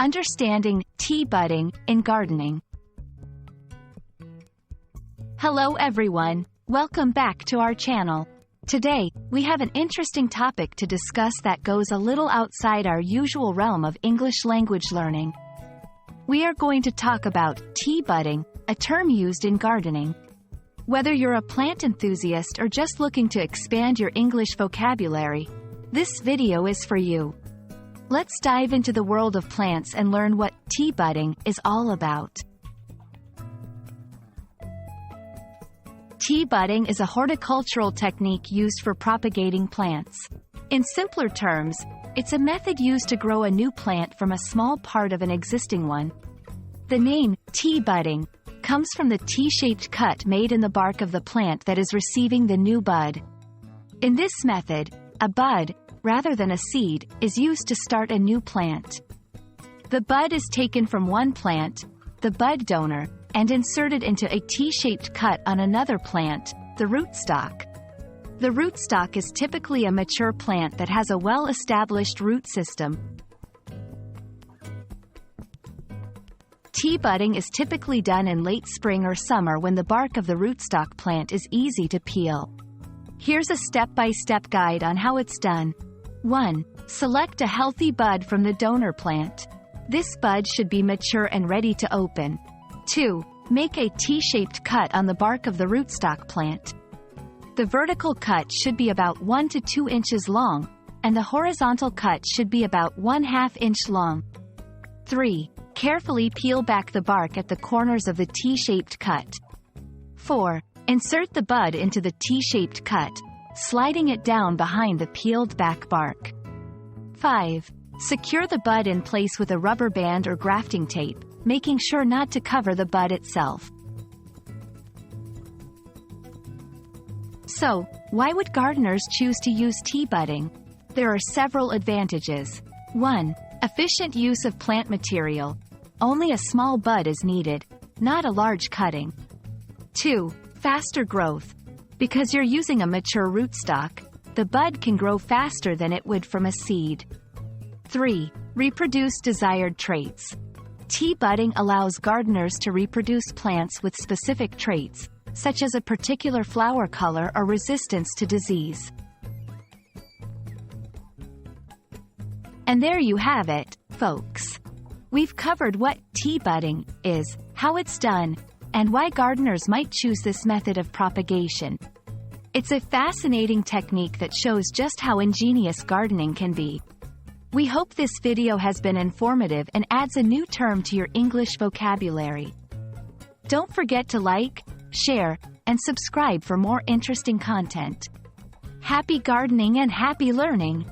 Understanding tea budding in gardening. Hello everyone, welcome back to our channel. Today, we have an interesting topic to discuss that goes a little outside our usual realm of English language learning. We are going to talk about tea budding, a term used in gardening. Whether you're a plant enthusiast or just looking to expand your English vocabulary, this video is for you. Let's dive into the world of plants and learn what tea budding is all about. Tea budding is a horticultural technique used for propagating plants. In simpler terms, it's a method used to grow a new plant from a small part of an existing one. The name, tea budding, comes from the T-shaped cut made in the bark of the plant that is receiving the new bud. In this method, a bud, rather than a seed, is used to start a new plant. The bud is taken from one plant, the bud donor, and inserted into a T-shaped cut on another plant, the rootstock. The rootstock is typically a mature plant that has a well-established root system. Tea budding is typically done in late spring or summer when the bark of the rootstock plant is easy to peel. Here's a step-by-step guide on how it's done. 1. Select a healthy bud from the donor plant. This bud should be mature and ready to open. 2. Make a T-shaped cut on the bark of the rootstock plant. The vertical cut should be about 1 to 2 inches long, and the horizontal cut should be about 1/2 inch long. 3. Carefully peel back the bark at the corners of the T-shaped cut. 4. Insert the bud into the T-shaped cut, sliding it down behind the peeled back bark. 5. Secure the bud in place with a rubber band or grafting tape, making sure not to cover the bud itself. So, why would gardeners choose to use tea budding? There are several advantages. 1. Efficient use of plant material. Only a small bud is needed, not a large cutting. 2. Faster growth. Because you're using a mature rootstock, the bud can grow faster than it would from a seed. 3. Reproduce desired traits. Tea budding allows gardeners to reproduce plants with specific traits, such as a particular flower color or resistance to disease. And there you have it, folks. We've covered what tea budding is, how it's done, and why gardeners might choose this method of propagation. It's a fascinating technique that shows just how ingenious gardening can be. We hope this video has been informative and adds a new term to your English vocabulary. Don't forget to like, share, and subscribe for more interesting content. Happy gardening and happy learning!